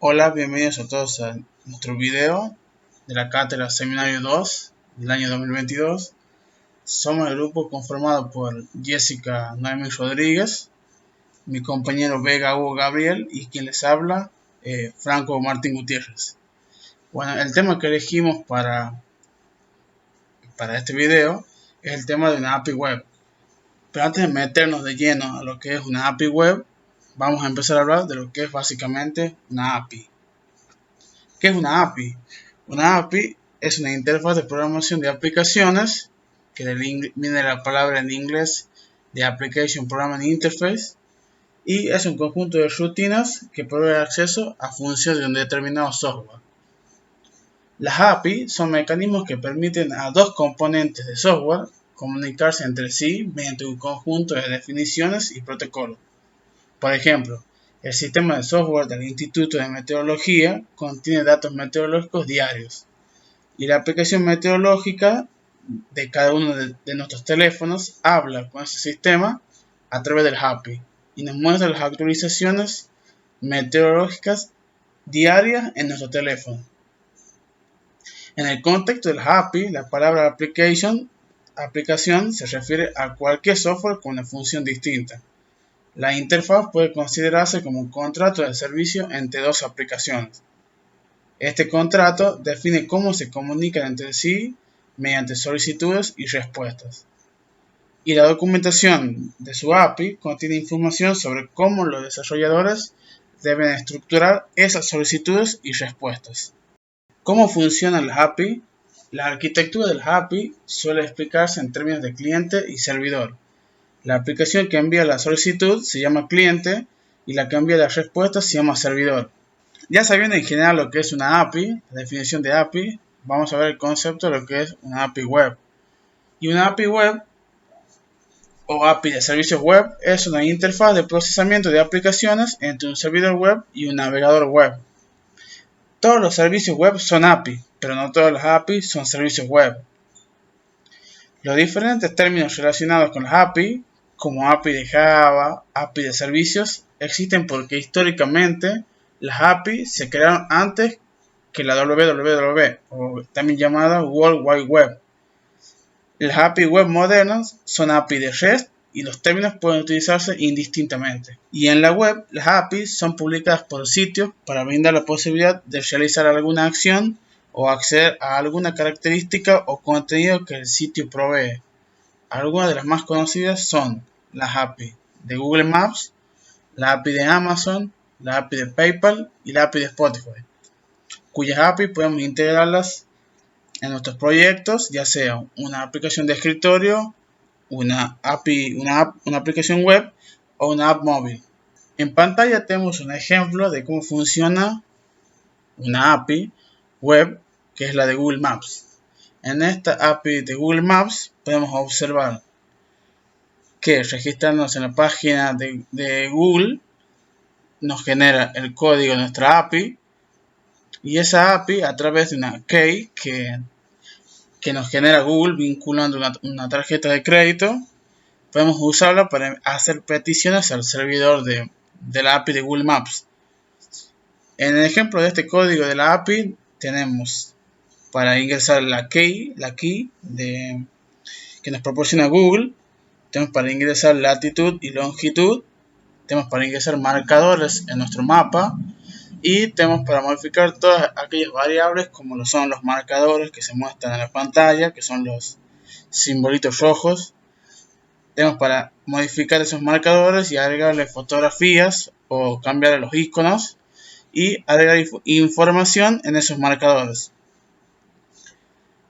Hola, bienvenidos a todos a nuestro video de la cátedra Seminario 2 del año 2022. Somos el grupo conformado por Jessica Noemi Rodríguez, mi compañero Vega Hugo Gabriel y quien les habla, Franco Martín Gutiérrez. Bueno, el tema que elegimos para este video es el tema de una API web. Pero antes de meternos de lleno a lo que es una API web, vamos a empezar a hablar de lo que es básicamente una API. ¿Qué es una API? Una API es una interfaz de programación de aplicaciones, que viene de la palabra en inglés de Application Programming Interface, y es un conjunto de rutinas que provee acceso a funciones de un determinado software. Las API son mecanismos que permiten a dos componentes de software comunicarse entre sí mediante un conjunto de definiciones y protocolos. Por ejemplo, el sistema de software del Instituto de Meteorología contiene datos meteorológicos diarios y la aplicación meteorológica de cada uno de nuestros teléfonos habla con ese sistema a través del API y nos muestra las actualizaciones meteorológicas diarias en nuestro teléfono. En el contexto del API, la palabra aplicación se refiere a cualquier software con una función distinta. La interfaz puede considerarse como un contrato de servicio entre dos aplicaciones. Este contrato define cómo se comunican entre sí mediante solicitudes y respuestas. Y la documentación de su API contiene información sobre cómo los desarrolladores deben estructurar esas solicitudes y respuestas. ¿Cómo funciona la API? La arquitectura del API suele explicarse en términos de cliente y servidor. La aplicación que envía la solicitud se llama cliente y la que envía la respuesta se llama servidor. Ya sabiendo en general lo que es una API, la definición de API, vamos a ver el concepto de lo que es una API web. Y una API web o API de servicios web es una interfaz de procesamiento de aplicaciones entre un servidor web y un navegador web. Todos los servicios web son API, pero no todas las API son servicios web. Los diferentes términos relacionados con las API, como API de Java, API de servicios, existen porque históricamente las API se crearon antes que la WWW, o también llamada World Wide Web. Las API web modernas son API de REST y los términos pueden utilizarse indistintamente. Y en la web, las APIs son publicadas por sitios para brindar la posibilidad de realizar alguna acción o acceder a alguna característica o contenido que el sitio provee. Algunas de las más conocidas son las API de Google Maps, la API de Amazon, la API de PayPal y la API de Spotify, cuyas API podemos integrarlas en nuestros proyectos, ya sea una aplicación de escritorio, una aplicación web o una app móvil. En pantalla tenemos un ejemplo de cómo funciona una API web, que es la de Google Maps. En esta API de Google Maps podemos observar que registrarnos en la página de Google nos genera el código de nuestra API, y esa API, a través de una key que nos genera Google vinculando una tarjeta de crédito, podemos usarla para hacer peticiones al servidor de la API de Google Maps. En el ejemplo de este código de la API tenemos para ingresar la key que nos proporciona Google, tenemos para ingresar latitud y longitud, tenemos para ingresar marcadores en nuestro mapa y tenemos para modificar todas aquellas variables como lo son los marcadores que se muestran en la pantalla, que son los simbolitos rojos. Tenemos para modificar esos marcadores y agregarle fotografías o cambiar los iconos y agregar información en esos marcadores.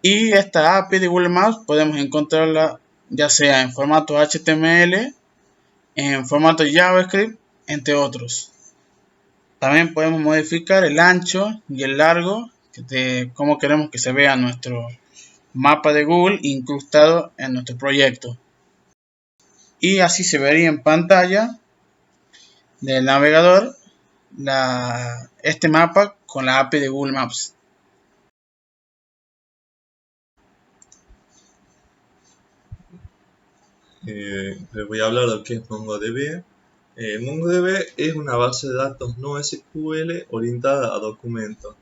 Y esta API de Google Maps podemos encontrarla ya sea en formato HTML, en formato JavaScript, entre otros. También podemos modificar el ancho y el largo de cómo queremos que se vea nuestro mapa de Google incrustado en nuestro proyecto. Y así se vería en pantalla del navegador este mapa con la API de Google Maps. Les voy a hablar de lo que es MongoDB. MongoDB es una base de datos no SQL orientada a documentos.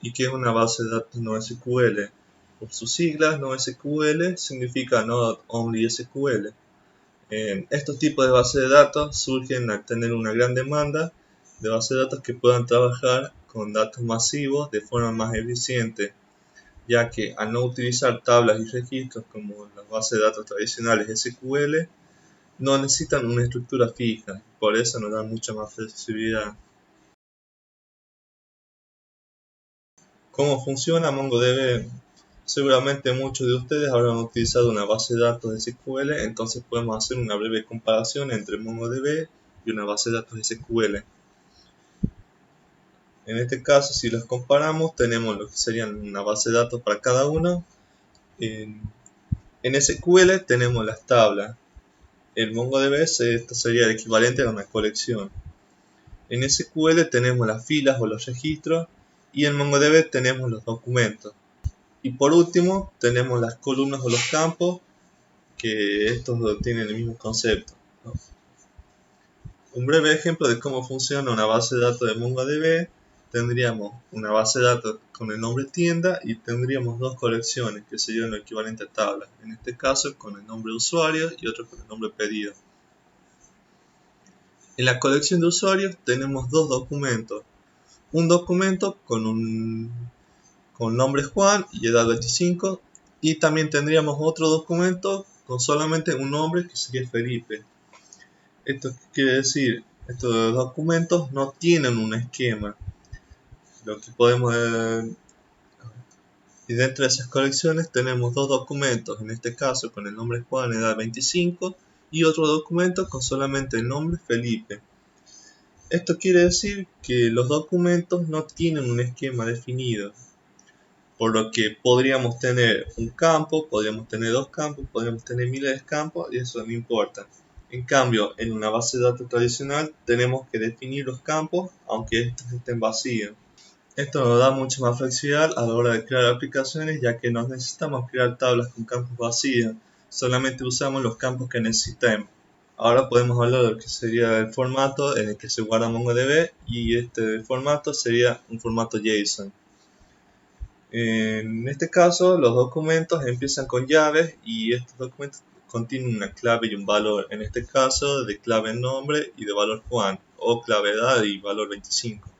¿Y qué es una base de datos no SQL? Por sus siglas, no SQL significa Not Only SQL. Estos tipos de bases de datos surgen al tener una gran demanda de bases de datos que puedan trabajar con datos masivos de forma más eficiente, ya que al no utilizar tablas y registros como las bases de datos tradicionales SQL, no necesitan una estructura fija, por eso nos dan mucha más flexibilidad. ¿Cómo funciona MongoDB? Seguramente muchos de ustedes habrán utilizado una base de datos de SQL, entonces podemos hacer una breve comparación entre MongoDB y una base de datos de SQL. En este caso, si los comparamos, tenemos lo que serían una base de datos para cada uno. En SQL tenemos las tablas. En MongoDB esto sería el equivalente a una colección. En SQL tenemos las filas o los registros y en MongoDB tenemos los documentos. Y por último tenemos las columnas o los campos, que estos tienen el mismo concepto, ¿no? Un breve ejemplo de cómo funciona una base de datos de MongoDB: tendríamos una base de datos con el nombre tienda y tendríamos dos colecciones que serían lo equivalente a tablas, en este caso con el nombre usuario y otro con el nombre pedido. En la colección de usuarios tenemos dos documentos: un documento con nombre Juan y edad 25, y también tendríamos otro documento con solamente un nombre que sería Felipe. Esto quiere decir, estos documentos no tienen un esquema. Lo que podemos y dentro de esas colecciones tenemos dos documentos, en este caso con el nombre Juan, edad 25, y otro documento con solamente el nombre Felipe. Esto quiere decir que los documentos no tienen un esquema definido, por lo que podríamos tener un campo, podríamos tener dos campos, podríamos tener miles de campos y eso no importa. En cambio, en una base de datos tradicional tenemos que definir los campos aunque estos estén vacíos. Esto nos da mucha más flexibilidad a la hora de crear aplicaciones, ya que no necesitamos crear tablas con campos vacíos, solamente usamos los campos que necesitemos. Ahora podemos hablar de lo que sería el formato en el que se guarda MongoDB, y este formato sería un formato JSON. En este caso, los documentos empiezan con llaves y estos documentos contienen una clave y un valor, en este caso de clave nombre y de valor Juan, o clave edad y valor 25.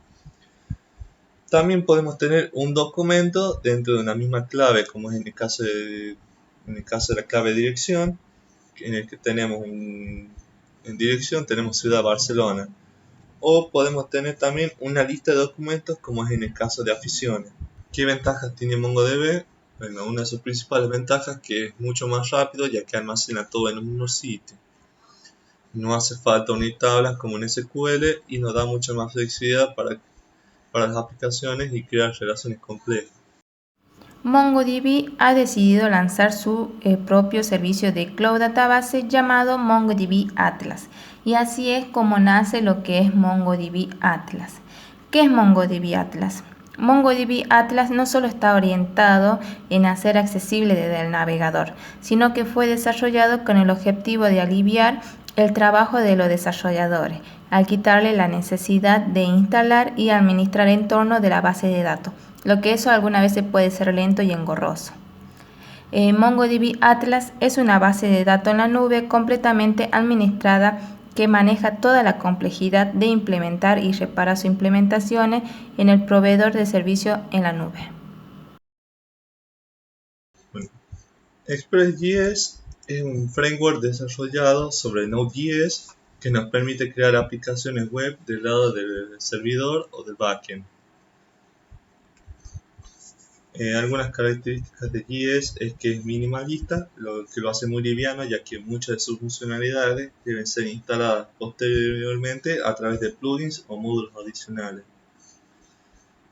También podemos tener un documento dentro de una misma clave, como es en el caso de la clave dirección, en el que tenemos en dirección tenemos ciudad Barcelona. O podemos tener también una lista de documentos, como es en el caso de aficiones. ¿Qué ventajas tiene MongoDB? Bueno, una de sus principales ventajas es que es mucho más rápido, ya que almacena todo en un mismo sitio. No hace falta unir tablas como en SQL y nos da mucha más flexibilidad para las aplicaciones y crear relaciones complejas. MongoDB ha decidido lanzar su propio servicio de Cloud Database llamado MongoDB Atlas, y así es como nace lo que es MongoDB Atlas. ¿Qué es MongoDB Atlas? MongoDB Atlas no solo está orientado en hacer accesible desde el navegador, sino que fue desarrollado con el objetivo de aliviar el trabajo de los desarrolladores, al quitarle la necesidad de instalar y administrar entornos de la base de datos, lo que eso alguna vez puede ser lento y engorroso. MongoDB Atlas es una base de datos en la nube completamente administrada que maneja toda la complejidad de implementar y reparar sus implementaciones en el proveedor de servicio en la nube. Bueno, ExpressJS es un framework desarrollado sobre Node.js que nos permite crear aplicaciones web del lado del servidor o del backend. Algunas características de JS es que es minimalista, lo que lo hace muy liviano, ya que muchas de sus funcionalidades deben ser instaladas posteriormente a través de plugins o módulos adicionales.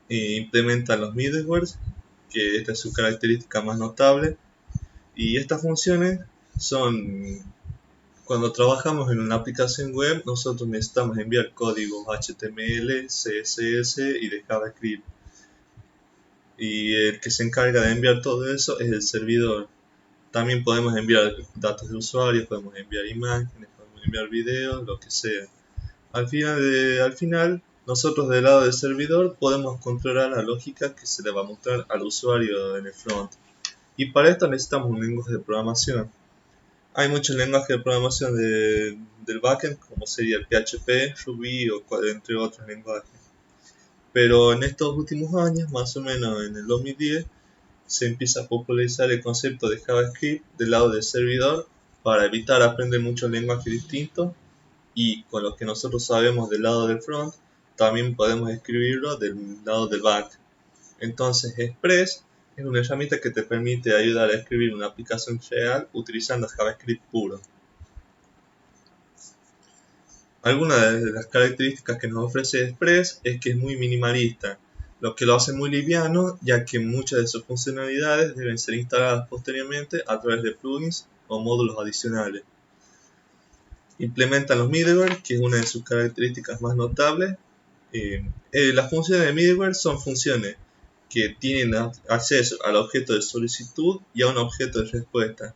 Implementa los middlewares, que esta es su característica más notable, y estas funciones son: cuando trabajamos en una aplicación web, nosotros necesitamos enviar códigos HTML, CSS y de JavaScript, y el que se encarga de enviar todo eso es el servidor. También podemos enviar datos de usuarios, podemos enviar imágenes, podemos enviar videos, lo que sea. Al final, nosotros del lado del servidor podemos controlar la lógica que se le va a mostrar al usuario en el front. Y para esto necesitamos un lenguaje de programación. Hay muchos lenguajes de programación del backend, como sería el PHP, Ruby o entre otros lenguajes. Pero en estos últimos años, más o menos en el 2010, se empieza a popularizar el concepto de JavaScript del lado del servidor para evitar aprender muchos lenguajes distintos, y con lo que nosotros sabemos del lado del front, también podemos escribirlo del lado del back. Entonces Express es una herramienta que te permite ayudar a escribir una aplicación real utilizando JavaScript puro. Algunas de las características que nos ofrece Express es que es muy minimalista, lo que lo hace muy liviano, ya que muchas de sus funcionalidades deben ser instaladas posteriormente a través de plugins o módulos adicionales. Implementan los middleware, que es una de sus características más notables. Las funciones de middleware son funciones que tienen acceso al objeto de solicitud y a un objeto de respuesta.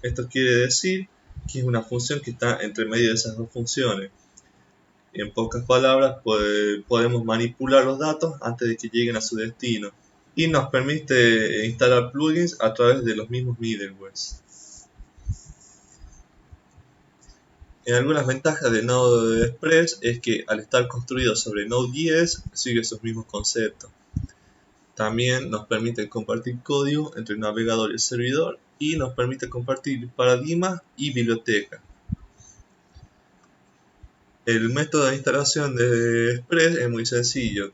Esto quiere decir que es una función que está entre medio de esas dos funciones. En pocas palabras, podemos manipular los datos antes de que lleguen a su destino. Y nos permite instalar plugins a través de los mismos middlewares. Algunas ventajas de Node.js es que al estar construido sobre Node.js sigue sus mismos conceptos. También nos permite compartir código entre el navegador y el servidor, y nos permite compartir paradigmas y bibliotecas. El método de instalación de Express es muy sencillo.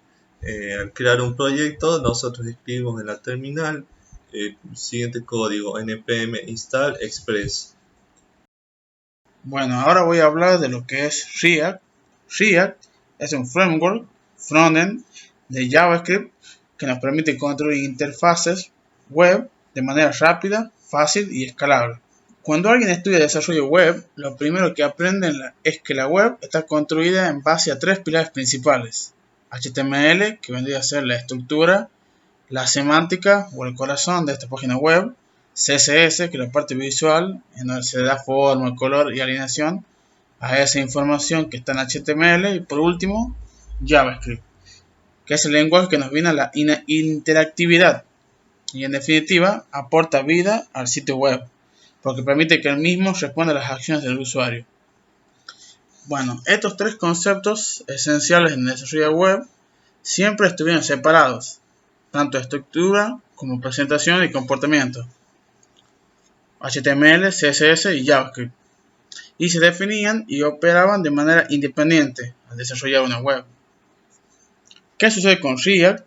Al crear un proyecto, nosotros escribimos en la terminal el siguiente código: npm install express. Bueno, ahora voy a hablar de lo que es React. React es un framework frontend de JavaScript que nos permite construir interfaces web de manera rápida, fácil y escalable. Cuando alguien estudia desarrollo web, lo primero que aprenden es que la web está construida en base a tres pilares principales: HTML, que vendría a ser la estructura, la semántica o el corazón de esta página web; CSS, que es la parte visual, en donde se da forma, color y alineación a esa información que está en HTML; y por último, JavaScript, que es el lenguaje que nos viene a la interactividad y en definitiva aporta vida al sitio web, porque permite que el mismo responda a las acciones del usuario. Bueno, estos tres conceptos esenciales en el desarrollo web siempre estuvieron separados, tanto estructura como presentación y comportamiento: HTML, CSS y JavaScript, y se definían y operaban de manera independiente al desarrollar una web. ¿Qué sucede con React?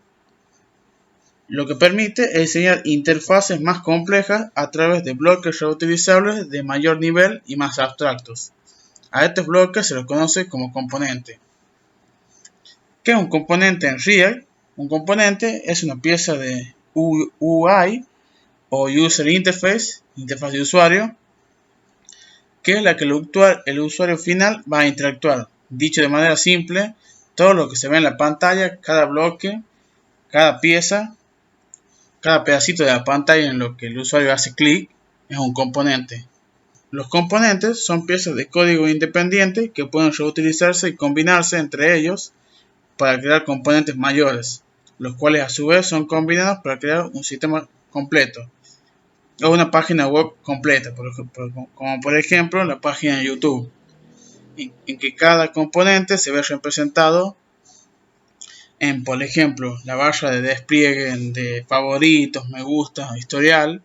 Lo que permite es diseñar interfaces más complejas a través de bloques reutilizables de mayor nivel y más abstractos. A estos bloques se los conoce como componente. ¿Qué es un componente en React? Un componente es una pieza de UI o User Interface, interfaz de usuario, que es la que el usuario final va a interactuar. Dicho de manera simple, todo lo que se ve en la pantalla, cada bloque, cada pieza, cada pedacito de la pantalla en lo que el usuario hace clic, es un componente. Los componentes son piezas de código independiente que pueden reutilizarse y combinarse entre ellos para crear componentes mayores, los cuales a su vez son combinados para crear un sistema completo o una página web completa, como por ejemplo la página de YouTube, en que cada componente se ve representado en, por ejemplo, la barra de despliegue de favoritos, me gusta, historial.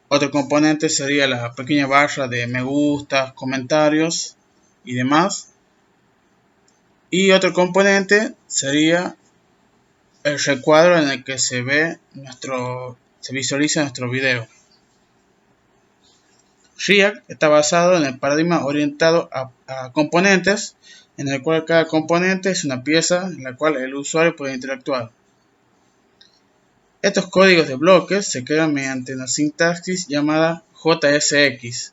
Otro componente sería la pequeña barra de me gusta, comentarios y demás. Y otro componente sería el recuadro en el que se visualiza nuestro video. React está basado en el paradigma orientado a componentes, en el cual cada componente es una pieza en la cual el usuario puede interactuar. Estos códigos de bloques se crean mediante una sintaxis llamada JSX,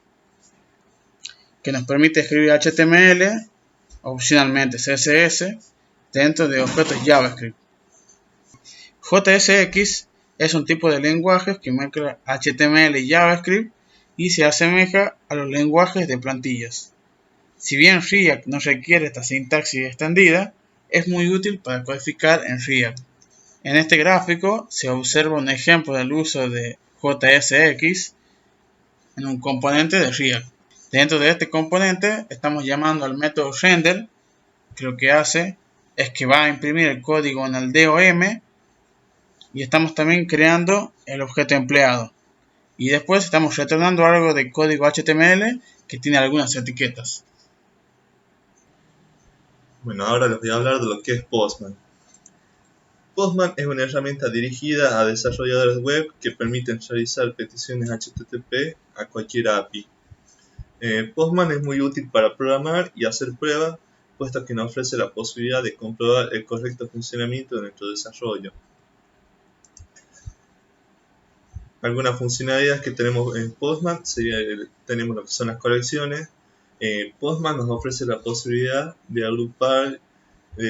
que nos permite escribir HTML, opcionalmente CSS, dentro de objetos JavaScript. JSX es un tipo de lenguaje que mezcla HTML y JavaScript y se asemeja a los lenguajes de plantillas. Si bien React no requiere esta sintaxis extendida, es muy útil para codificar en React. En este gráfico se observa un ejemplo del uso de JSX en un componente de React. Dentro de este componente estamos llamando al método render, que lo que hace es que va a imprimir el código en el DOM, y estamos también creando el objeto empleado. Y después estamos retornando algo de código HTML que tiene algunas etiquetas. Bueno, ahora les voy a hablar de lo que es Postman. Postman es una herramienta dirigida a desarrolladores web que permiten realizar peticiones HTTP a cualquier API. Postman es muy útil para programar y hacer pruebas, puesto que nos ofrece la posibilidad de comprobar el correcto funcionamiento de nuestro desarrollo. Algunas funcionalidades que tenemos en Postman tenemos lo que son las colecciones. Postman nos ofrece la posibilidad de agrupar,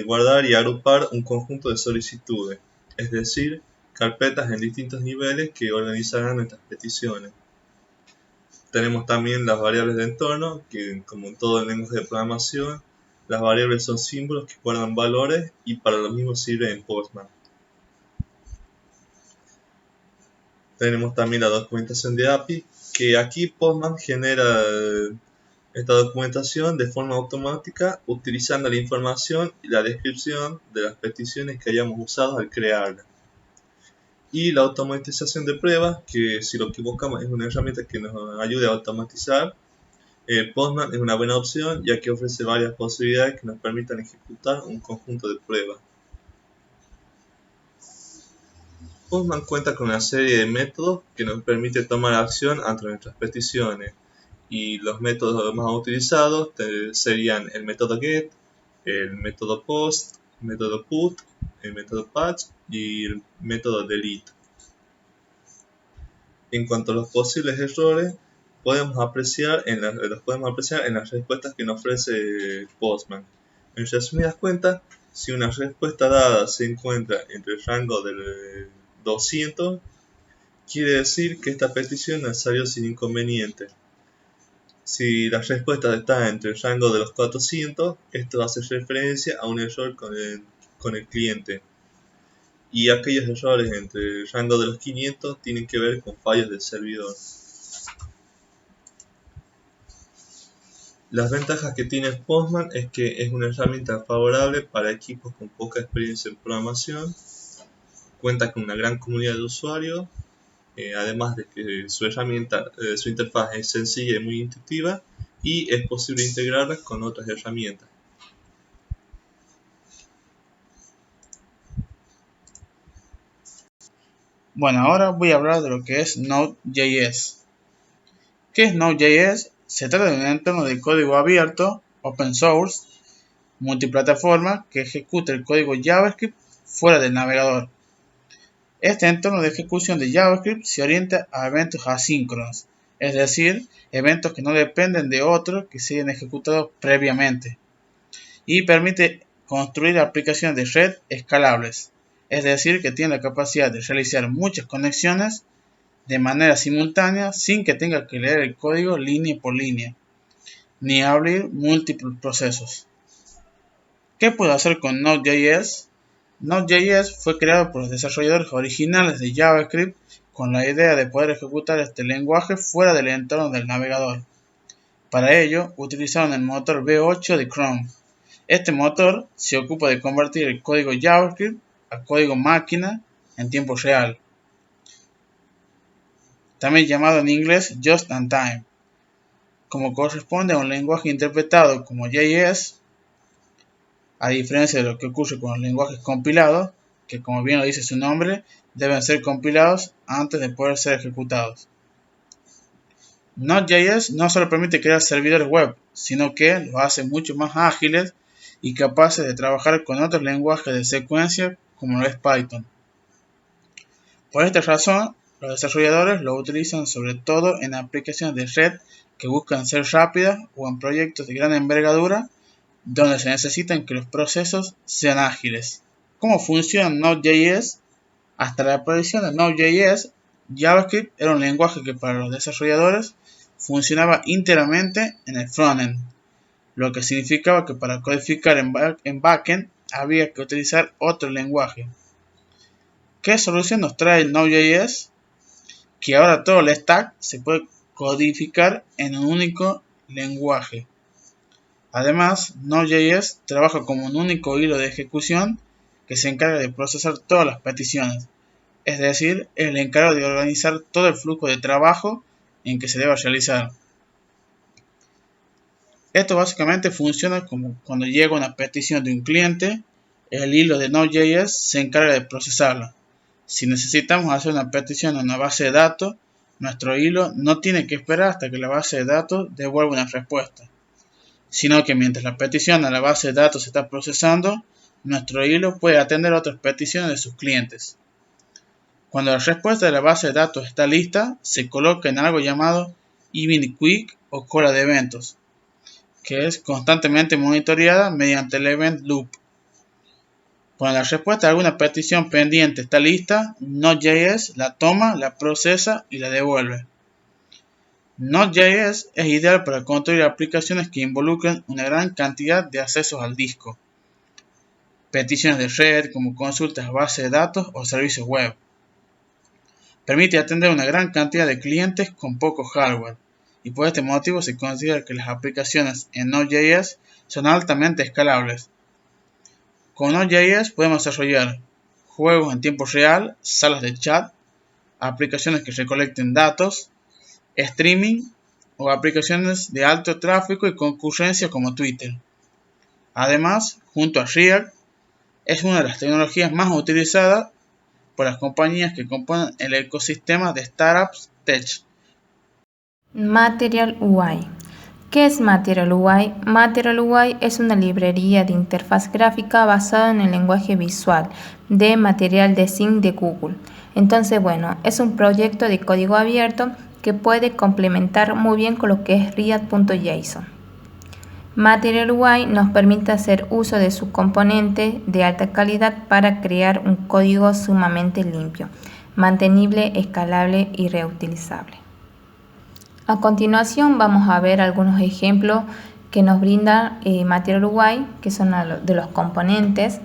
guardar y agrupar un conjunto de solicitudes, es decir, carpetas en distintos niveles que organizarán nuestras peticiones. Tenemos también las variables de entorno, que como en todo el lenguaje de programación, las variables son símbolos que guardan valores y para lo mismo sirve en Postman. Tenemos también la documentación de API, que aquí Postman genera esta documentación de forma automática utilizando la información y la descripción de las peticiones que hayamos usado al crearla. Y la automatización de pruebas, que si lo que buscamos es una herramienta que nos ayude a automatizar, Postman es una buena opción ya que ofrece varias posibilidades que nos permitan ejecutar un conjunto de pruebas. Postman cuenta con una serie de métodos que nos permite tomar acción ante nuestras peticiones, y los métodos más utilizados serían el método get, el método post, el método put, el método patch y el método delete. En cuanto a los posibles errores, los podemos apreciar en las respuestas que nos ofrece Postman. En resumidas cuentas, si una respuesta dada se encuentra entre el rango del 200, quiere decir que esta petición nos salió sin inconveniente. Si la respuesta está entre el rango de los 400, esto hace referencia a un error con el cliente. Y aquellos errores entre el rango de los 500 tienen que ver con fallos del servidor. Las ventajas que tiene Postman es que es una herramienta favorable para equipos con poca experiencia en programación, cuenta con una gran comunidad de usuarios, además de que su interfaz es sencilla y muy intuitiva, y es posible integrarla con otras herramientas. Bueno, ahora voy a hablar de lo que es Node.js. ¿Qué es Node.js? Se trata de un entorno de código abierto, open source, multiplataforma, que ejecuta el código JavaScript fuera del navegador. Este entorno de ejecución de JavaScript se orienta a eventos asíncronos, es decir, eventos que no dependen de otros que se hayan ejecutado previamente, y permite construir aplicaciones de red escalables, es decir, que tiene la capacidad de realizar muchas conexiones de manera simultánea sin que tenga que leer el código línea por línea, ni abrir múltiples procesos. ¿Qué puedo hacer con Node.js? Node.js fue creado por los desarrolladores originales de JavaScript con la idea de poder ejecutar este lenguaje fuera del entorno del navegador. Para ello, utilizaron el motor V8 de Chrome. Este motor se ocupa de convertir el código JavaScript a código máquina en tiempo real, también llamado en inglés Just in Time, como corresponde a un lenguaje interpretado como JS, a diferencia de lo que ocurre con los lenguajes compilados, que como bien lo dice su nombre, deben ser compilados antes de poder ser ejecutados. Node.js no solo permite crear servidores web, sino que los hace mucho más ágiles y capaces de trabajar con otros lenguajes de secuencia como lo es Python. Por esta razón, los desarrolladores lo utilizan sobre todo en aplicaciones de red que buscan ser rápidas o en proyectos de gran envergadura donde se necesitan que los procesos sean ágiles. ¿Cómo funciona Node.js? Hasta la aparición de Node.js, JavaScript era un lenguaje que para los desarrolladores funcionaba íntegramente en el frontend, lo que significaba que para codificar en backend había que utilizar otro lenguaje. ¿Qué solución nos trae el Node.js? Que ahora todo el stack se puede codificar en un único lenguaje. Además, Node.js trabaja como un único hilo de ejecución que se encarga de procesar todas las peticiones, es decir, es el encargado de organizar todo el flujo de trabajo en que se deba realizar. Esto básicamente funciona como cuando llega una petición de un cliente, el hilo de Node.js se encarga de procesarla. Si necesitamos hacer una petición a una base de datos, nuestro hilo no tiene que esperar hasta que la base de datos devuelva una respuesta, sino que mientras la petición a la base de datos se está procesando, nuestro hilo puede atender otras peticiones de sus clientes. Cuando la respuesta de la base de datos está lista, se coloca en algo llamado Event Quick o cola de eventos, que es constantemente monitoreada mediante el Event Loop. Cuando la respuesta de alguna petición pendiente está lista, Node.js la toma, la procesa y la devuelve. Node.js es ideal para construir aplicaciones que involucran una gran cantidad de accesos al disco, peticiones de red como consultas a bases de datos o servicios web. Permite atender una gran cantidad de clientes con poco hardware, y por este motivo se considera que las aplicaciones en Node.js son altamente escalables. Con Node.js podemos desarrollar juegos en tiempo real, salas de chat, aplicaciones que recolecten datos, streaming o aplicaciones de alto tráfico y concurrencia como Twitter. Además, junto a React, es una de las tecnologías más utilizadas por las compañías que componen el ecosistema de startups tech. Material UI. ¿Qué es Material UI? Material UI es una librería de interfaz gráfica basada en el lenguaje visual de Material Design de Google. Entonces, es un proyecto de código abierto que puede complementar muy bien con lo que es React.json. Material UI nos permite hacer uso de su componente de alta calidad para crear un código sumamente limpio, mantenible, escalable y reutilizable. A continuación vamos a ver algunos ejemplos que nos brinda Material UI, que son de los componentes.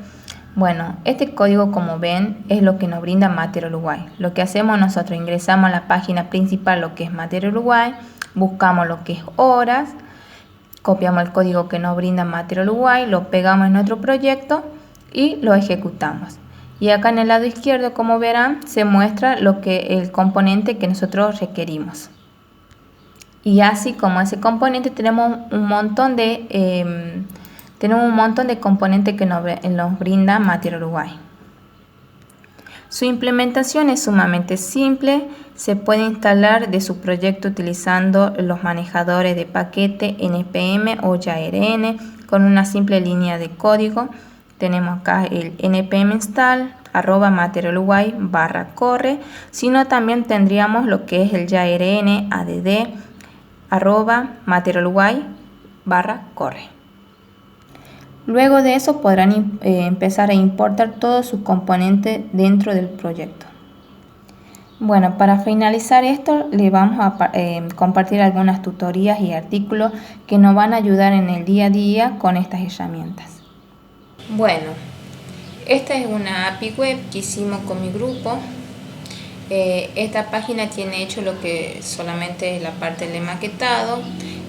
Este código, como ven, es lo que nos brinda Material UI. Lo que hacemos nosotros, ingresamos a la página principal, lo que es Material UI, buscamos lo que es horas, copiamos el código que nos brinda Material UI, lo pegamos en nuestro proyecto y lo ejecutamos. Y acá en el lado izquierdo, como verán, se muestra el componente que nosotros requerimos. Y así como ese componente tenemos un montón de componentes que nos brinda Material UI. Su implementación es sumamente simple, se puede instalar de su proyecto utilizando los manejadores de paquete npm o yarn con una simple línea de código. Tenemos acá el npm install @materialui/corre, sino también tendríamos lo que es el yarn add @materialui/corre. Luego de eso podrán empezar a importar todos sus componentes dentro del proyecto. Para finalizar esto, les vamos a compartir algunas tutorías y artículos que nos van a ayudar en el día a día con estas herramientas. Esta es una API web que hicimos con mi grupo. Esta página tiene hecho lo que solamente es la parte del maquetado.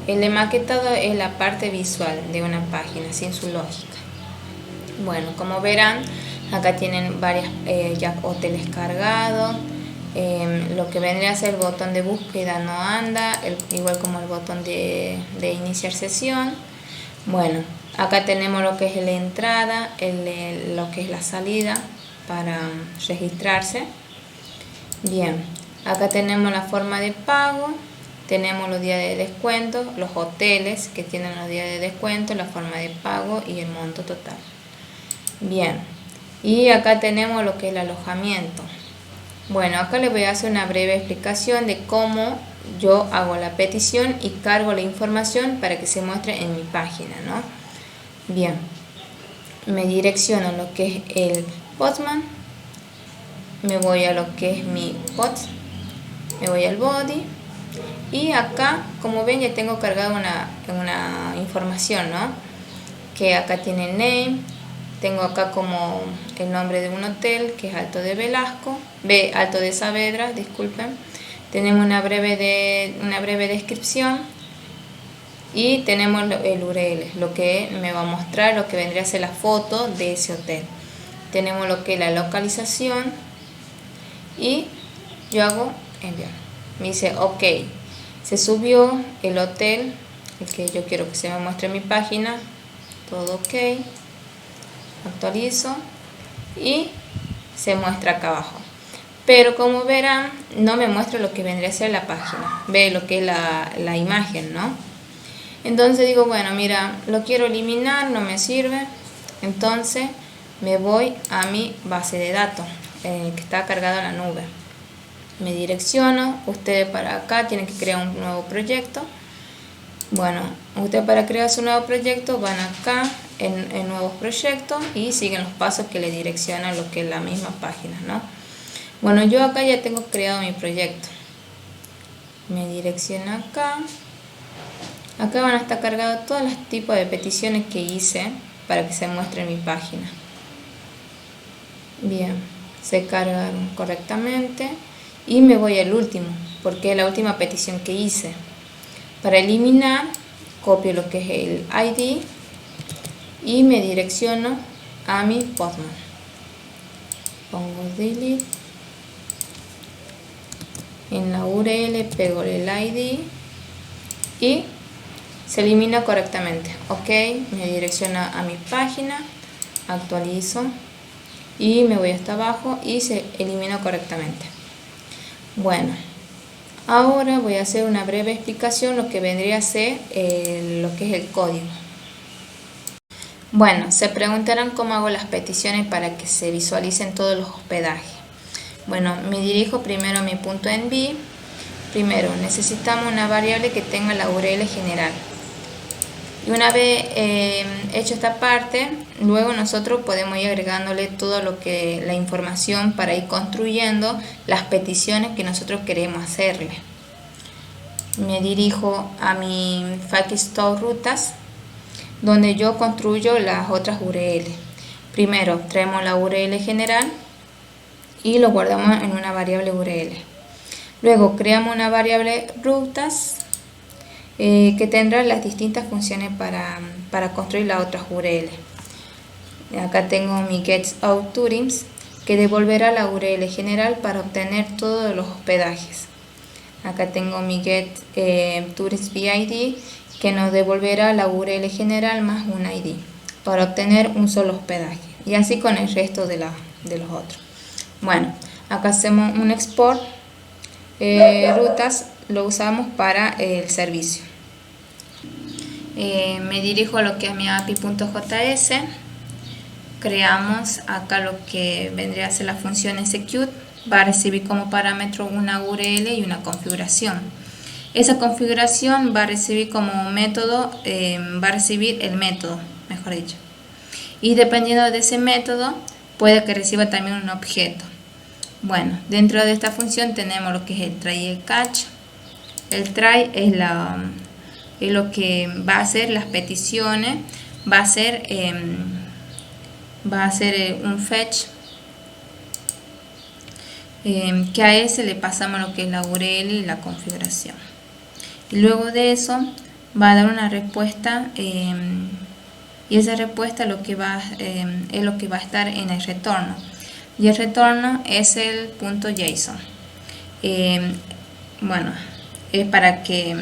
El maquetado es la parte visual de una página sin su lógica. Como verán, acá tienen varios ya hoteles cargados. Lo que vendría a ser el botón de búsqueda no anda, igual como el botón de iniciar sesión. Acá tenemos lo que es la entrada, lo que es la salida para registrarse. Acá tenemos la forma de pago, tenemos los días de descuento, los hoteles que tienen los días de descuento, la forma de pago y el monto total. Y acá tenemos lo que es el alojamiento. Acá les voy a hacer una breve explicación de cómo yo hago la petición y cargo la información para que se muestre en mi página, ¿no? Me direcciono a lo que es el Postman, me voy a lo que es mi post, me voy al body, Y acá, como ven, ya tengo cargado una información, ¿no? Que acá tiene name, tengo acá como el nombre de un hotel, que es Alto de Velasco, Alto de Saavedra, disculpen. Tenemos una breve descripción y tenemos el URL, lo que me va a mostrar, lo que vendría a ser la foto de ese hotel. Tenemos lo que es la localización y yo hago enviar. Me dice ok, se subió el hotel, el que yo quiero que se me muestre en mi página, todo ok, actualizo y se muestra acá abajo. Pero como verán, no me muestra lo que vendría a ser la página, ve lo que es la imagen, ¿no? Entonces digo, bueno, mira, lo quiero eliminar, no me sirve. Entonces me voy a mi base de datos, que está cargado en la nube. Me direcciono, ustedes para acá tienen que crear un nuevo proyecto. Bueno, ustedes para crear su nuevo proyecto van acá en nuevos proyectos y siguen los pasos que le direccionan lo que es la misma página, ¿no? Bueno, yo acá ya tengo creado mi proyecto. Me direcciono acá. Acá van a estar cargados todos los tipos de peticiones que hice para que se muestre en mi página. Bien, se cargaron correctamente y me voy al último, porque es la última petición que hice. Para eliminar, copio lo que es el ID y me direcciono a mi Postman. Pongo delete. En la URL pego el ID y se elimina correctamente. Ok, me direcciona a mi página, actualizo y me voy hasta abajo y se eliminó correctamente. Bueno, ahora voy a hacer una breve explicación lo que vendría a ser lo que es el código. Bueno, se preguntarán cómo hago las peticiones para que se visualicen todos los hospedajes. Bueno, me dirijo primero a mi punto env. Primero necesitamos una variable que tenga la URL general. Y una vez hecho esta parte, luego nosotros podemos ir agregándole todo lo que la información para ir construyendo las peticiones que nosotros queremos hacerle. Me dirijo a mi Fakistore rutas, donde yo construyo las otras URL. Primero traemos la URL general y lo guardamos en una variable URL. Luego creamos una variable rutas que tendrá las distintas funciones para construir las otras URL. Acá tengo mi getOutTourist que devolverá la URL general para obtener todos los hospedajes. Acá tengo mi getTouristBid que nos devolverá la URL general más un ID para obtener un solo hospedaje, y así con el resto de los otros. Bueno, acá hacemos un export. Rutas lo usamos para el servicio. Me dirijo a lo que es mi api.js. Creamos acá lo que vendría a ser la función execute. Va a recibir como parámetro una URL y una configuración. Esa configuración va a recibir como método, va a recibir el método, mejor dicho. Y dependiendo de ese método, puede que reciba también un objeto. Bueno, dentro de esta función tenemos lo que es el try y el catch. El try es lo que va a hacer las peticiones, va a hacer un fetch, que a ese le pasamos lo que es la URL y la configuración. Y luego de eso va a dar una respuesta, y esa respuesta es lo que va a estar en el retorno. Y el retorno es el punto JSON. Bueno, es para que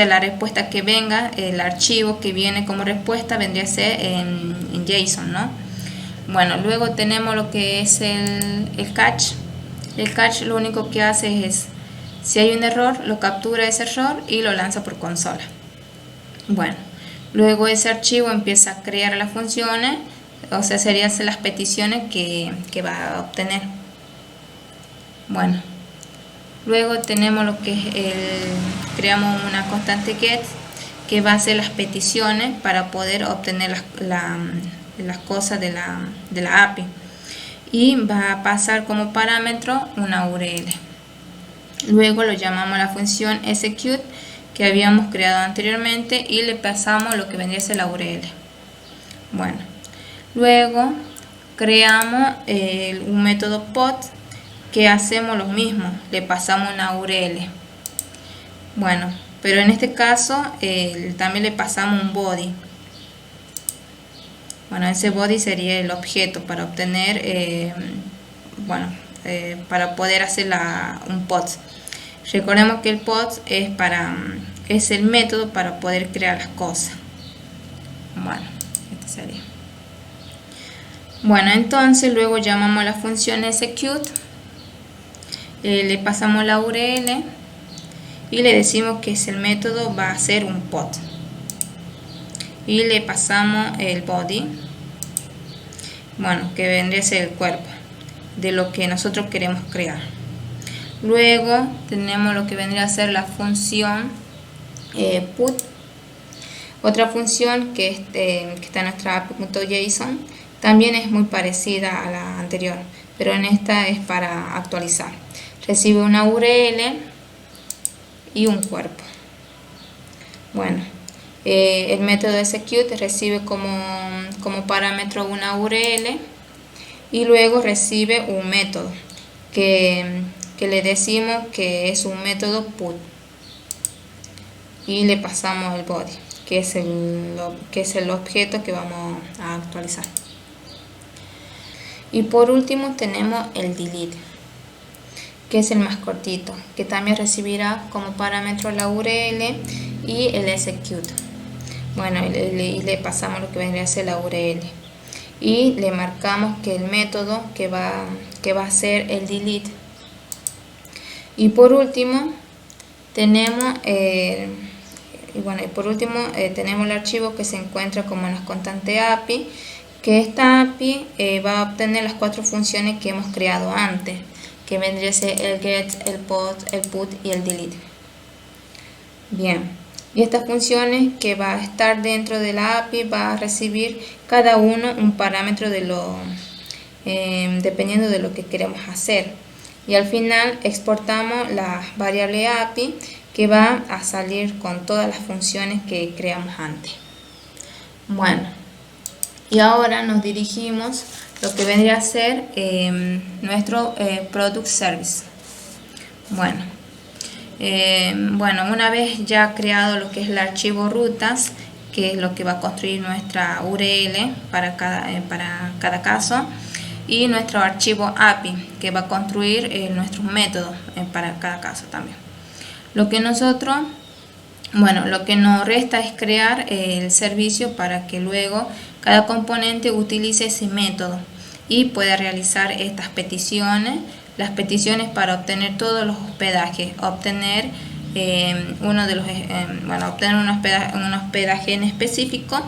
la respuesta que venga, el archivo que viene como respuesta vendría a ser en JSON, ¿no? Bueno, luego tenemos lo que es el catch. El catch lo único que hace es, si hay un error, lo captura ese error y lo lanza por consola. Bueno, luego ese archivo empieza a crear las funciones, o sea, serían las peticiones que va a obtener. Bueno, luego tenemos lo que es creamos una constante get que va a hacer las peticiones para poder obtener las cosas de la API, y va a pasar como parámetro una URL. Luego lo llamamos a la función execute que habíamos creado anteriormente y le pasamos lo que vendría a ser la URL. Bueno, luego creamos un método pod que hacemos lo mismo, le pasamos una URL. Bueno, pero en este caso también le pasamos un body. Bueno, ese body sería el objeto para obtener, para poder hacer un pod. Recordemos que el pod es el método para poder crear las cosas. Bueno, este sería. Bueno, entonces luego llamamos a la función execute, le pasamos la URL y le decimos que el método va a ser un pod. Y le pasamos el body, bueno, que vendría a ser el cuerpo de lo que nosotros queremos crear. Luego tenemos lo que vendría a ser la función put, otra función que está en nuestra app.json, también es muy parecida a la anterior, pero en esta es para actualizar. Recibe una URL y un cuerpo. Bueno, el método execute recibe como parámetro una URL y luego recibe un método que le decimos que es un método put y le pasamos el body, que es el objeto que vamos a actualizar. Y por último tenemos el delete, que es el más cortito, que también recibirá como parámetro la URL y el execute. Bueno, y le pasamos lo que vendría a ser la URL y le marcamos que el método que va a ser el delete. Y por último tenemos tenemos el archivo que se encuentra como en las constantes API, que esta API va a obtener las 4 funciones que hemos creado antes, que vendría a ser el get, el pod, el put y el delete. Bien, y estas funciones que va a estar dentro de la API va a recibir cada uno un parámetro dependiendo de lo que queremos hacer. Y al final exportamos la variable API que va a salir con todas las funciones que creamos antes. Bueno, y ahora nos dirigimos a lo que vendría a ser nuestro product service. Bueno, una vez ya creado lo que es el archivo rutas, que es lo que va a construir nuestra URL para cada caso, y nuestro archivo API, que va a construir nuestros métodos para cada caso también. Lo que nos resta es crear el servicio para que luego cada componente utilice ese método y pueda realizar estas peticiones, las peticiones para obtener todos los hospedajes, obtener un hospedaje en específico,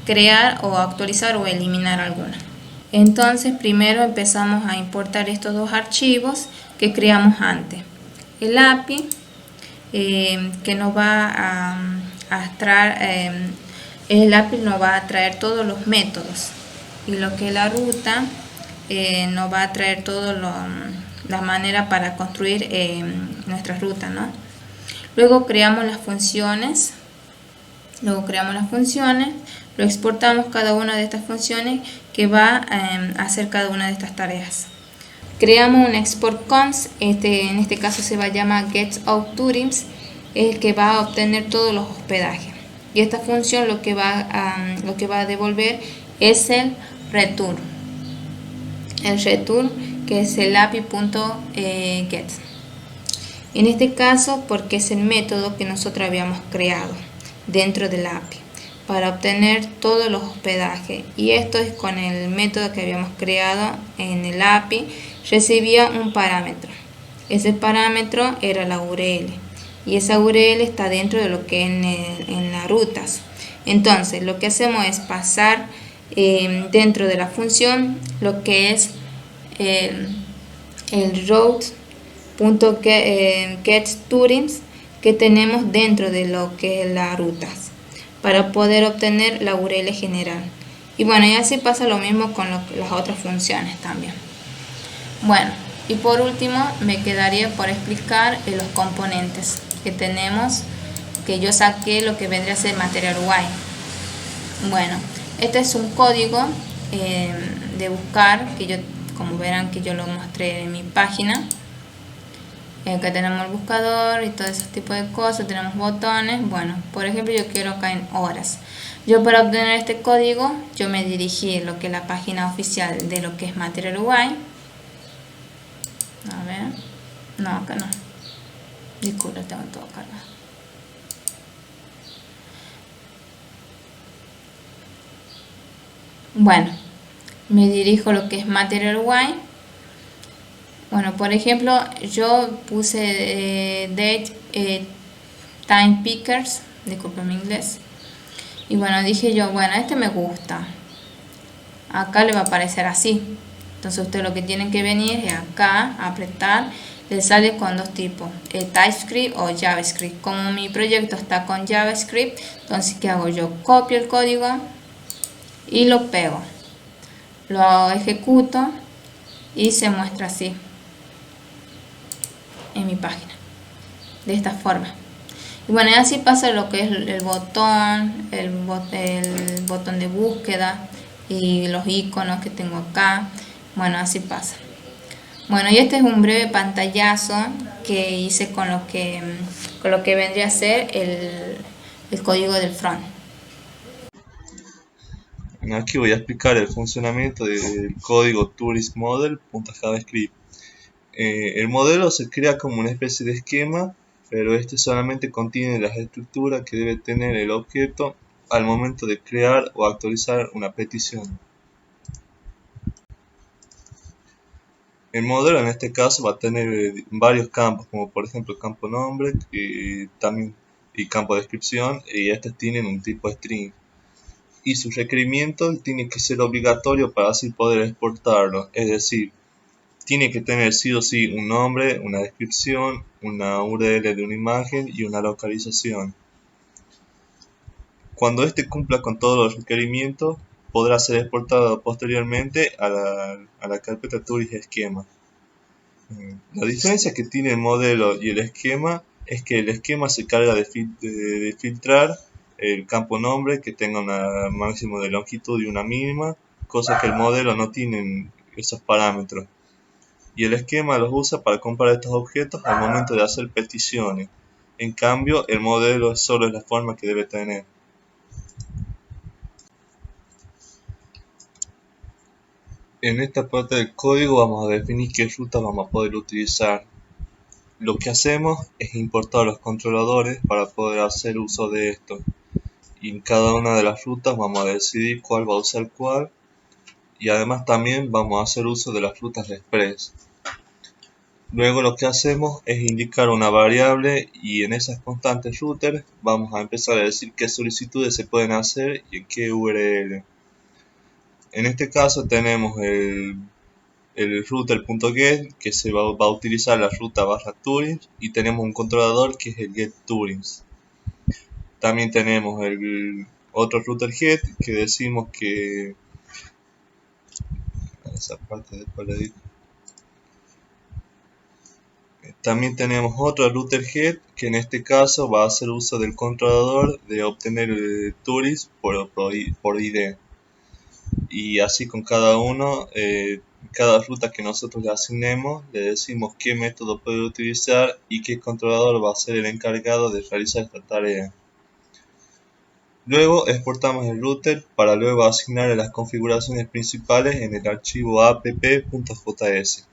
crear o actualizar o eliminar alguna. Entonces primero empezamos a importar estos dos archivos que creamos antes. El API que nos va a traer, el API nos va a traer todos los métodos, y lo que es la ruta nos va a traer todas las maneras para construir nuestra ruta, ¿no? Luego creamos las funciones, lo exportamos cada una de estas funciones que va a hacer cada una de estas tareas. Creamos un export const, en este caso se va a llamar getOutTourings, el que va a obtener todos los hospedajes. Y esta función lo que va a devolver es el return. El return, que es el API.get. En este caso, porque es el método que nosotros habíamos creado dentro del API para obtener todos los hospedajes, y esto es con el método que habíamos creado en el API, recibía un parámetro. Ese parámetro era la URL, y esa URL está dentro de lo que en las rutas. Entonces lo que hacemos es pasar dentro de la función lo que es el route.getTourings que tenemos dentro de lo que es las rutas, para poder obtener la URL general. Y bueno, y así pasa lo mismo con las otras funciones también. Bueno, Y por último me quedaría por explicar los componentes que tenemos, que yo saqué lo que vendría a ser Material UI. Bueno, este es un código de buscar, que yo, como verán que yo lo mostré en mi página. Acá tenemos el buscador y todo ese tipo de cosas, tenemos botones. Bueno, por ejemplo, yo quiero acá en horas. Yo, para obtener este código, yo me dirigí a lo que es la página oficial de lo que es Material UI. A ver, no, acá no, disculpe, tengo todo cargado. Bueno, me dirijo a lo que es Material UI. Bueno, por ejemplo, yo puse date time pickers, disculpen mi inglés. Y bueno, dije yo, bueno, este me gusta. Acá le va a aparecer así. Entonces usted lo que tiene que venir es acá, apretar, le sale con dos tipos, TypeScript o JavaScript. Como mi proyecto está con JavaScript, entonces ¿qué hago yo? Copio el código y lo pego. Lo ejecuto y se muestra así en mi página, de esta forma. Y bueno, y así pasa lo que es el botón, el botón de búsqueda y los iconos que tengo acá. Bueno, así pasa. Bueno, y este es un breve pantallazo que hice con lo que vendría a ser el código del front. Aquí voy a explicar el funcionamiento del código touristModel.javascript. El modelo se crea como una especie de esquema, pero este solamente contiene las estructuras que debe tener el objeto al momento de crear o actualizar una petición. El modelo en este caso va a tener varios campos, como por ejemplo el campo nombre y campo descripción, y estos tienen un tipo string. Y su requerimiento tiene que ser obligatorio para así poder exportarlo, es decir, tiene que tener sí o sí un nombre, una descripción, una URL de una imagen y una localización. Cuando este cumpla con todos los requerimientos, podrá ser exportado posteriormente a la carpeta Tourist Schema. La diferencia que tiene el modelo y el esquema es que el esquema se carga de filtrar el campo nombre que tenga un máximo de longitud y una mínima, cosa que el modelo no tiene esos parámetros. Y el esquema los usa para comparar estos objetos al momento de hacer peticiones. En cambio, el modelo solo es la forma que debe tener. En esta parte del código vamos a definir qué rutas vamos a poder utilizar. Lo que hacemos es importar los controladores para poder hacer uso de esto. Y en cada una de las rutas vamos a decidir cuál va a usar cuál. Y además también vamos a hacer uso de las rutas de express. Luego lo que hacemos es indicar una variable y en esas constantes routers vamos a empezar a decir qué solicitudes se pueden hacer y en qué URL. En este caso tenemos el router.get que se va a utilizar la ruta /tourings y tenemos un controlador que es el getTourings. También tenemos el otro router get que decimos que esa parte después le digo. También tenemos otro router get que en este caso va a hacer uso del controlador de obtener tourings por ID. Y así con cada uno, cada ruta que nosotros le asignemos, le decimos qué método puede utilizar y qué controlador va a ser el encargado de realizar esta tarea. Luego exportamos el router para luego asignarle las configuraciones principales en el archivo app.js.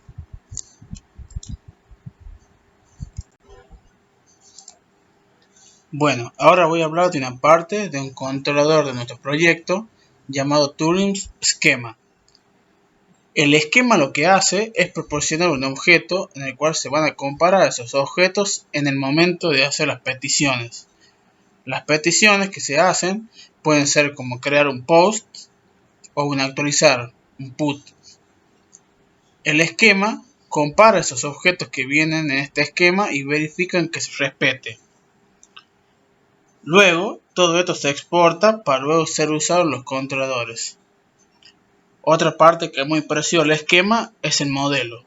Bueno, ahora voy a hablar de una parte de un controlador de nuestro proyecto llamado Tourist Schema. El esquema lo que hace es proporcionar un objeto en el cual se van a comparar esos objetos en el momento de hacer las peticiones. Las peticiones que se hacen pueden ser como crear un post o un actualizar, un put. El esquema compara esos objetos que vienen en este esquema y verifican que se respete. Luego, todo esto se exporta para luego ser usado en los controladores. Otra parte que es muy parecida al esquema es el modelo.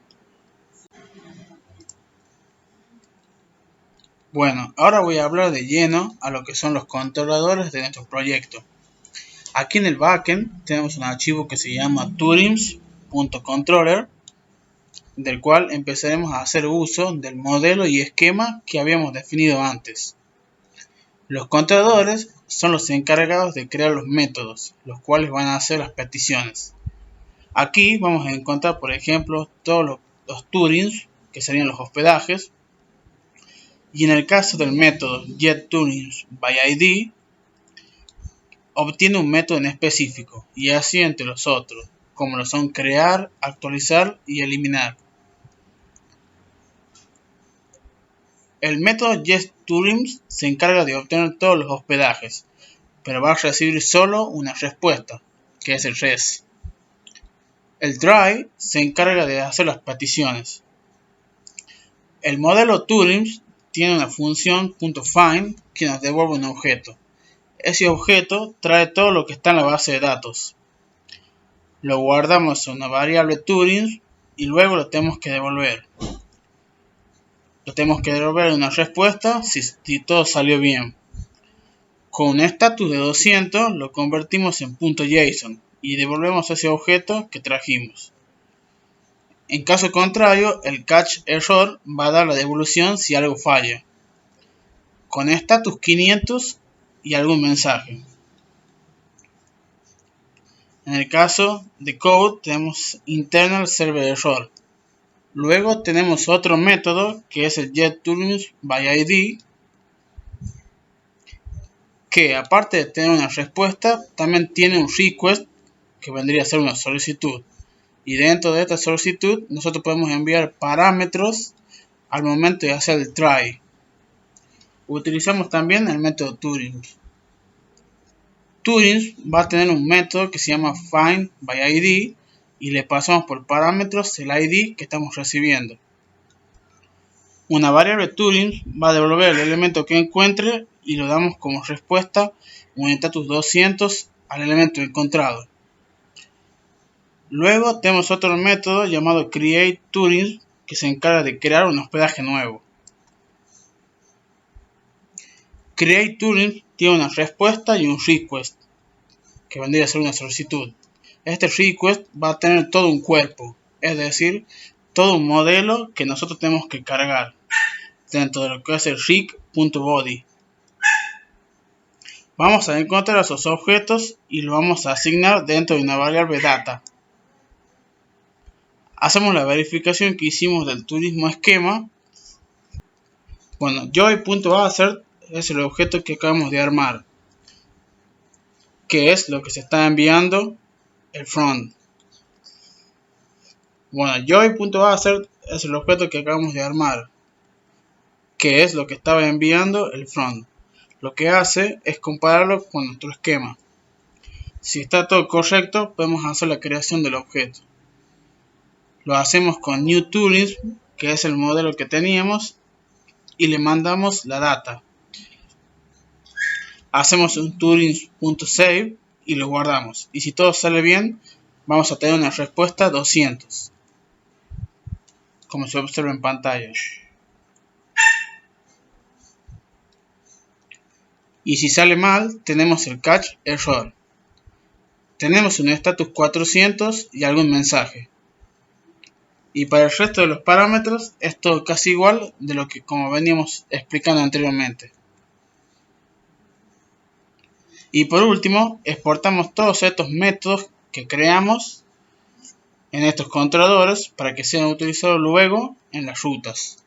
Bueno, ahora voy a hablar de lleno a lo que son los controladores de nuestro proyecto. Aquí en el backend tenemos un archivo que se llama turims.controller, del cual empezaremos a hacer uso del modelo y esquema que habíamos definido antes. Los controladores son los encargados de crear los métodos, los cuales van a hacer las peticiones. Aquí vamos a encontrar, por ejemplo, todos los turins, que serían los hospedajes, y en el caso del método getTurinsById, obtiene un método en específico, y así entre los otros, como lo son crear, actualizar y eliminar. El método getTurins se encarga de obtener todos los hospedajes, pero va a recibir solo una respuesta, que es el res. El try se encarga de hacer las peticiones. El modelo Turins tiene una función .find que nos devuelve un objeto. Ese objeto trae todo lo que está en la base de datos. Lo guardamos en una variable Turins y luego lo tenemos que devolver. Lo tenemos que devolver una respuesta si todo salió bien. Con un status de 200 lo convertimos en .json y devolvemos ese objeto que trajimos. En caso contrario, el catch error va a dar la devolución si algo falla, con status 500 y algún mensaje. En el caso de code tenemos internal server error. Luego tenemos otro método que es el getTurinsById, que aparte de tener una respuesta, también tiene un request que vendría a ser una solicitud. Y dentro de esta solicitud nosotros podemos enviar parámetros al momento de hacer el try. Utilizamos también el método Turins. Turins va a tener un método que se llama findById y le pasamos por parámetros el ID que estamos recibiendo. Una variable Turins va a devolver el elemento que encuentre y lo damos como respuesta un status 200 al elemento encontrado. Luego tenemos otro método llamado createTurins que se encarga de crear un hospedaje nuevo. createTurins tiene una respuesta y un request, que vendría a ser una solicitud. Este request va a tener todo un cuerpo, es decir, todo un modelo que nosotros tenemos que cargar dentro de lo que es el rig.body. Vamos a encontrar esos objetos y los vamos a asignar dentro de una variable data. Hacemos la verificación que hicimos del turismo esquema. Bueno, joy.assert es el objeto que acabamos de armar, que es lo que se está enviando el front. Bueno, joy.assert es el objeto que acabamos de armar, que es lo que estaba enviando el front. Lo que hace es compararlo con nuestro esquema. Si está todo correcto, podemos hacer la creación del objeto. Lo hacemos con newTurins, que es el modelo que teníamos, y le mandamos la data. Hacemos un turins.save y lo guardamos. Y si todo sale bien, vamos a tener una respuesta 200, como se observa en pantalla. Y si sale mal, tenemos el catch error. Tenemos un status 400 y algún mensaje. Y para el resto de los parámetros es todo casi igual de lo que como veníamos explicando anteriormente. Y por último, exportamos todos estos métodos que creamos en estos controladores para que sean utilizados luego en las rutas.